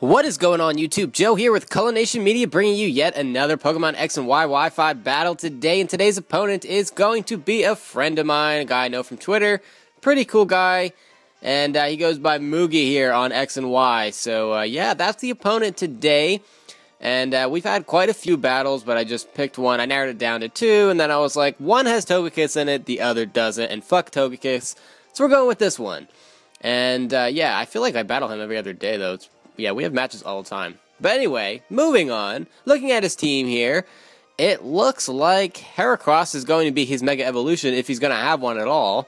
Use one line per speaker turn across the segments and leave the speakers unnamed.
What is going on YouTube? Joe here with Culination Media bringing you yet another Pokemon X and Y Wi-Fi battle today, and today's opponent is going to be a friend of mine, a guy I know from Twitter, pretty cool guy, and he goes by Moogie here on X and Y, so yeah, that's the opponent today, and we've had quite a few battles, but I just picked one. I narrowed it down to two, and then I was like, one has Togekiss in it, the other doesn't, and fuck Togekiss, so we're going with this one. And yeah, I feel like I battle him every other day though. Yeah, we have matches all the time. But anyway, moving on, looking at his team here, it looks like Heracross is going to be his Mega Evolution if he's going to have one at all.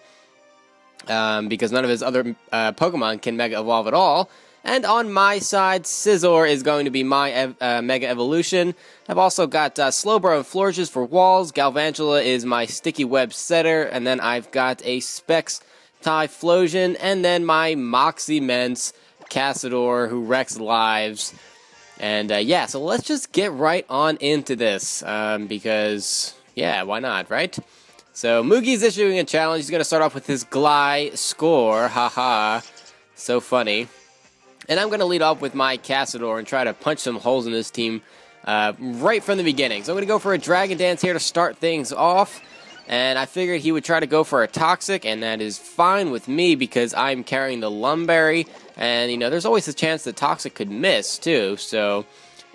Because none of his other Pokemon can Mega Evolve at all. And on my side, Scizor is going to be my Mega Evolution. I've also got Slowbro and Florges for walls. Galvantula is my Sticky Web setter. And then I've got a Specs Typhlosion. And then my Moxie Mence Cassador, who wrecks lives. And yeah, so let's just get right on into this, because yeah, why not, right? So Moogie's issuing a challenge. He's going to start off with his Gliscor, haha, so funny. And I'm going to lead off with my Cassador and try to punch some holes in this team right from the beginning. So I'm going to go for a Dragon Dance here to start things off. And I figured he would try to go for a Toxic, and that is fine with me because I'm carrying the Lumberry. And, you know, there's always a chance that Toxic could miss, too. So,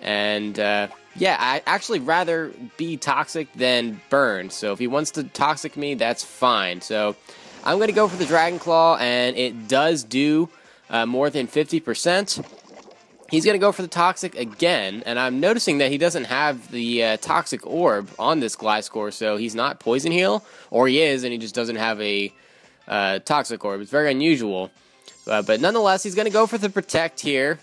and, yeah, I actually rather be Toxic than Burn. So if he wants to Toxic me, that's fine. So I'm going to go for the Dragon Claw, and it does do more than 50%. He's going to go for the Toxic again, and I'm noticing that he doesn't have the Toxic Orb on this Gliscor, so he's not Poison Heal, or he is, and he just doesn't have a Toxic Orb. It's very unusual. But nonetheless, he's going to go for the Protect here,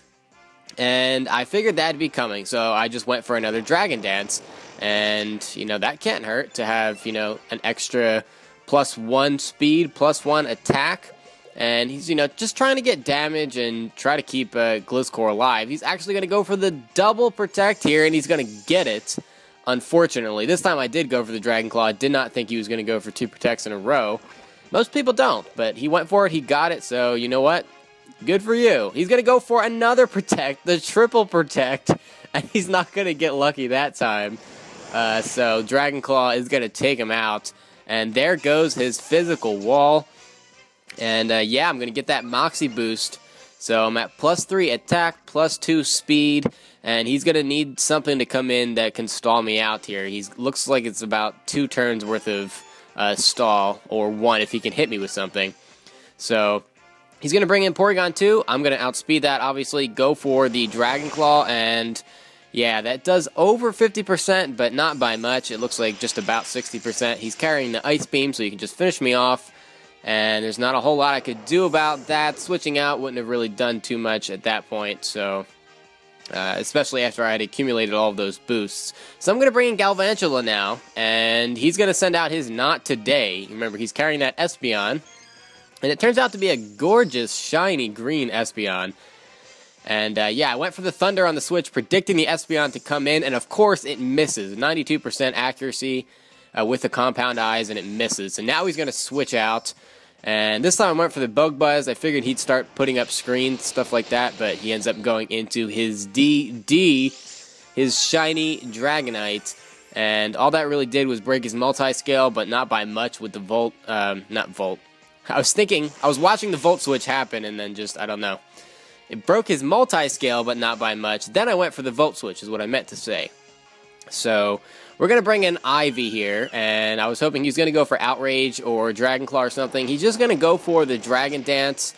and I figured that'd be coming, so I just went for another Dragon Dance, and, you know, that can't hurt to have, you know, an extra +1 speed, +1 attack. And he's, you know, just trying to get damage and try to keep Gliscor alive. He's actually going to go for the double Protect here, and he's going to get it, unfortunately. This time I did go for the Dragon Claw. I did not think he was going to go for 2 Protects in a row. Most people don't, but he went for it. He got it, so you know what? Good for you. He's going to go for another Protect, the triple Protect, and he's not going to get lucky that time. So Dragon Claw is going to take him out, and there goes his physical wall. And yeah, I'm going to get that Moxie boost. So I'm at +3 attack, +2 speed, and he's going to need something to come in that can stall me out here. He looks like it's about 2 turns worth of stall, or 1 if he can hit me with something. So he's going to bring in Porygon 2. I'm going to outspeed that, obviously, go for the Dragon Claw, and yeah, that does over 50%, but not by much. It looks like just about 60%. He's carrying the Ice Beam, so he can just finish me off. And there's not a whole lot I could do about that. Switching out wouldn't have really done too much at that point, so especially after I had accumulated all of those boosts. So I'm going to bring in Galvantula now, and he's going to send out his Not Today. Remember, he's carrying that Espeon, and it turns out to be a gorgeous, shiny green Espeon. And yeah, I went for the Thunder on the switch, predicting the Espeon to come in, and of course it misses. 92% accuracy with the Compound Eyes, and it misses. So now he's going to switch out. And this time I went for the Bug Buzz. I figured he'd start putting up screens, stuff like that, but he ends up going into his DD, his shiny Dragonite. And all that really did was break his multi-scale, but not by much with the Volt, not Volt. I was watching the Volt switch happen, and then just, I don't know. It broke his multi-scale, but not by much. Then I went for the Volt switch, is what I meant to say. So we're going to bring in Ivy here, and I was hoping he was going to go for Outrage or Dragon Claw or something. He's just going to go for the Dragon Dance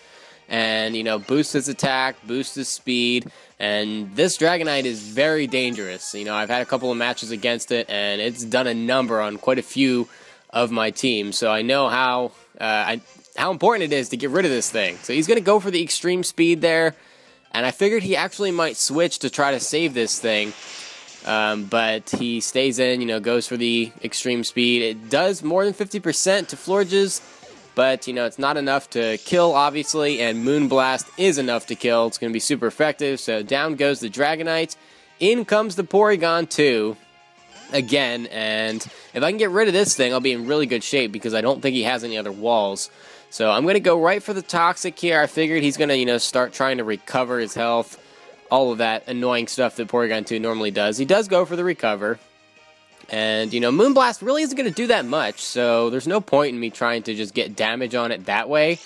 and, you know, boost his attack, boost his speed, and this Dragonite is very dangerous. You know, I've had a couple of matches against it, and it's done a number on quite a few of my teams, so I know how important it is to get rid of this thing. So he's going to go for the Extreme Speed there, and I figured he actually might switch to try to save this thing. But he stays in, you know, goes for the Extreme Speed. It does more than 50% to Florges, but, you know, it's not enough to kill, obviously, and Moonblast is enough to kill. It's going to be super effective, so down goes the Dragonite. In comes the Porygon 2 again, and if I can get rid of this thing, I'll be in really good shape because I don't think he has any other walls. So I'm going to go right for the Toxic here. I figured he's going to, you know, start trying to recover his health. all of that annoying stuff that Porygon 2 normally does. He does go for the recover. And, you know, Moonblast really isn't going to do that much, so there's no point in me trying to just get damage on it that way,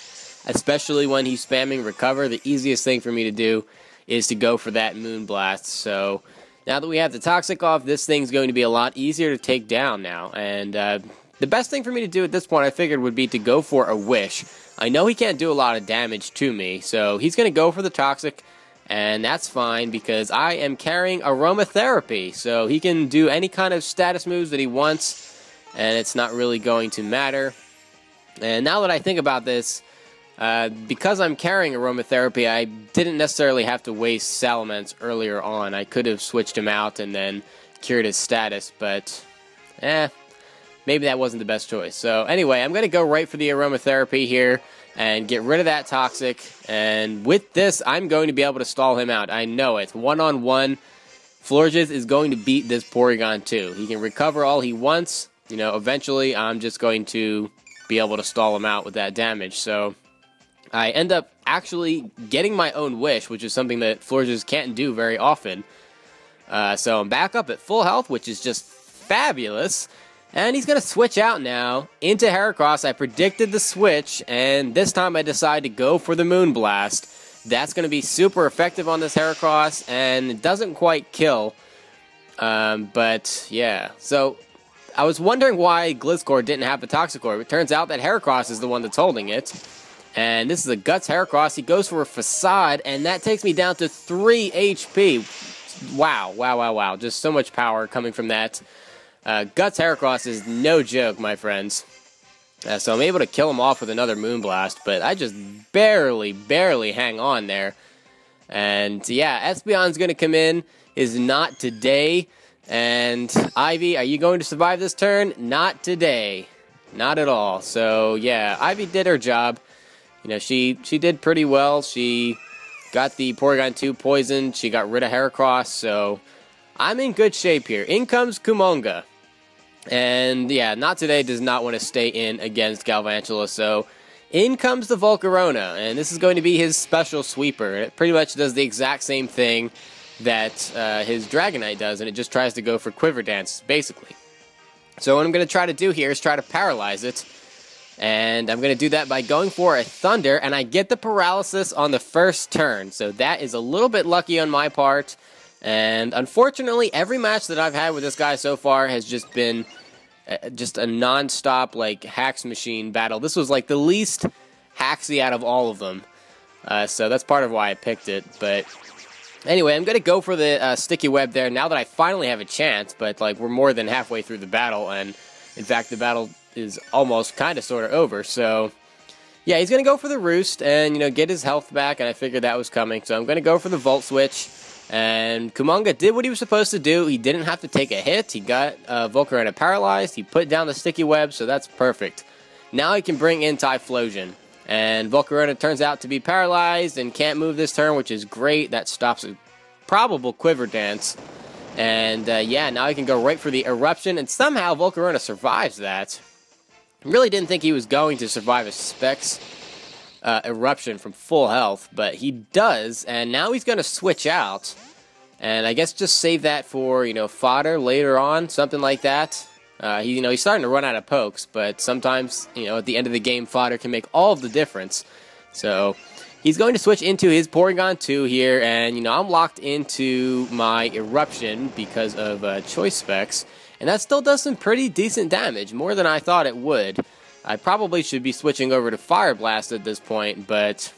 especially when he's spamming recover. The easiest thing for me to do is to go for that Moonblast. So now that we have the Toxic off, this thing's going to be a lot easier to take down now. And the best thing for me to do at this point, I figured, would be to go for a Wish. I know he can't do a lot of damage to me, so he's going to go for the Toxic. And that's fine because I am carrying Aromatherapy, so he can do any kind of status moves that he wants, and it's not really going to matter. And now that I think about this, because I'm carrying Aromatherapy, I didn't necessarily have to waste Salamence earlier on. I could have switched him out and then cured his status, but maybe that wasn't the best choice. So anyway, I'm going to go right for the Aromatherapy here and get rid of that Toxic, and with this, I'm going to be able to stall him out. I know it. One-on-one, Florges is going to beat this Porygon 2. He can recover all he wants. You know, eventually, I'm just going to be able to stall him out with that damage. So I end up actually getting my own Wish, which is something that Florges can't do very often. So I'm back up at full health, which is just fabulous. And he's going to switch out now into Heracross. I predicted the switch, and this time I decide to go for the Moonblast. That's going to be super effective on this Heracross, and it doesn't quite kill. But, yeah. So, I was wondering why Gliscor didn't have the Toxic Orb. It turns out that Heracross is the one that's holding it. And this is a Guts Heracross. He goes for a Facade, and that takes me down to 3 HP. Wow, wow, wow, wow. Just so much power coming from that. Guts Heracross is no joke, my friends. So I'm able to kill him off with another Moonblast, but I just barely hang on there. And yeah, Espeon's going to come in, is not today. And Ivy, are you going to survive this turn? Not today. Not at all. So yeah, Ivy did her job. You know, she did pretty well. She got the Porygon 2 poisoned. She got rid of Heracross, so I'm in good shape here. In comes Kumonga. And yeah, Not Today does not want to stay in against Galvantula, so in comes the Volcarona, and this is going to be his special sweeper. It pretty much does the exact same thing that his Dragonite does, and it just tries to go for Quiver Dance, basically. So what I'm going to try to do here is try to paralyze it, and I'm going to do that by going for a Thunder, and I get the paralysis on the first turn, so that is a little bit lucky on my part. And unfortunately, every match that I've had with this guy so far has just been just a non-stop, like, hacks machine battle. This was, like, the least hacksy out of all of them. So that's part of why I picked it. But anyway, I'm going to go for the Sticky Web there now that I finally have a chance. But, like, we're more than halfway through the battle. And, in fact, the battle is almost kind of sort of over. So yeah, he's going to go for the Roost and, you know, get his health back. And I figured that was coming. So I'm going to go for the Volt Switch. And Kumonga did what he was supposed to do. He didn't have to take a hit. He got Volcarona paralyzed. He put down the Sticky Web, so that's perfect. Now he can bring in Typhlosion. And Volcarona turns out to be paralyzed and can't move this turn, which is great. That stops a probable Quiver Dance. And yeah, now he can go right for the Eruption. And somehow Volcarona survives that. I really didn't think he was going to survive a Specs Eruption from full health, but he does, and now he's going to switch out, and I guess just save that for, you know, fodder later on, something like that. You know, he's starting to run out of pokes, but sometimes, you know, at the end of the game, fodder can make all of the difference. So he's going to switch into his Porygon 2 here, and, you know, I'm locked into my Eruption because of Choice Specs, and that still does some pretty decent damage, more than I thought it would. I probably should be switching over to Fire Blast at this point, but,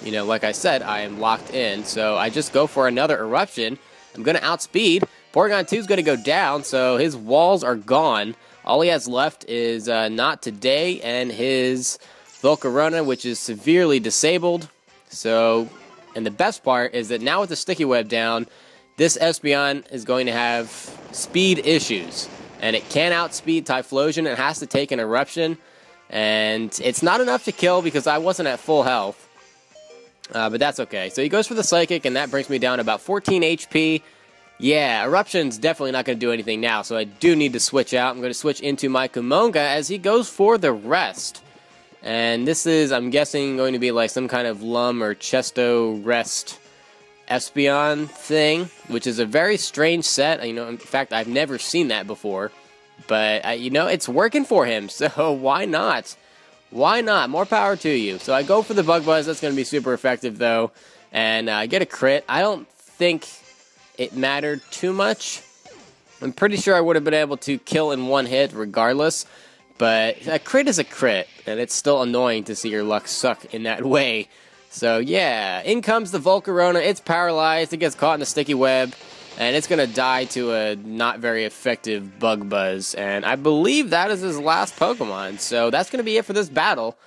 you know, like I said, I am locked in, so I just go for another Eruption. I'm going to outspeed. Porygon 2 is going to go down, so his walls are gone. All he has left is Not Today and his Volcarona, which is severely disabled. So, and the best part is that now with the Sticky Web down, this Espeon is going to have speed issues. And it can outspeed Typhlosion. It has to take an Eruption. And it's not enough to kill because I wasn't at full health. But that's okay. So he goes for the Psychic, and that brings me down to about 14 HP. Yeah, Eruption's definitely not going to do anything now, so I do need to switch out. I'm going to switch into my Kumonga as he goes for the Rest. And this is, I'm guessing, going to be like some kind of Lum or Chesto Rest Espeon thing, which is a very strange set. You know, in fact, I've never seen that before. But, you know, it's working for him, so why not? Why not? More power to you. So I go for the Bug Buzz. That's going to be super effective, though. And I get a crit. I don't think it mattered too much. I'm pretty sure I would have been able to kill in one hit regardless. But a crit is a crit, and it's still annoying to see your luck suck in that way. So, yeah. In comes the Volcarona. It's paralyzed. It gets caught in the sticky web. And it's going to die to a not very effective Bug Buzz. And I believe that is his last Pokemon. So that's going to be it for this battle.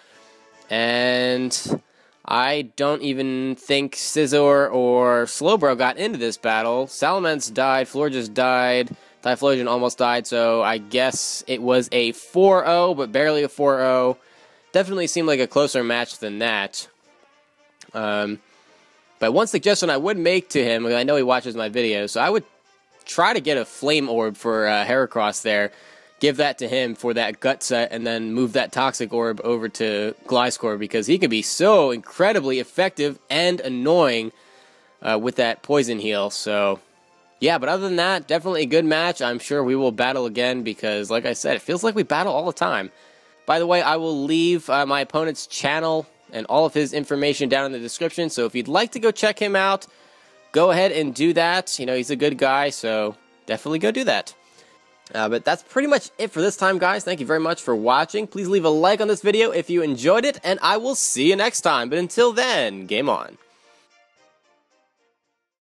And I don't even think Scizor or Slowbro got into this battle. Salamence died. Florges died. Typhlosion almost died. So I guess it was a 4-0, but barely a 4-0. Definitely seemed like a closer match than that. But one suggestion I would make to him, I know he watches my videos, so I would try to get a Flame Orb for Heracross there, give that to him for that Gut set, and then move that Toxic Orb over to Gliscor, because he can be so incredibly effective and annoying with that Poison Heal. So, yeah, but other than that, definitely a good match. I'm sure we will battle again, because, like I said, it feels like we battle all the time. By the way, I will leave my opponent's channel and all of his information down in the description, so if you'd like to go check him out, go ahead and do that. You know, he's a good guy, so definitely go do that. But that's pretty much it for this time, guys. Thank you very much for watching. Please leave a like on this video if you enjoyed it, and I will see you next time. But until then, game on.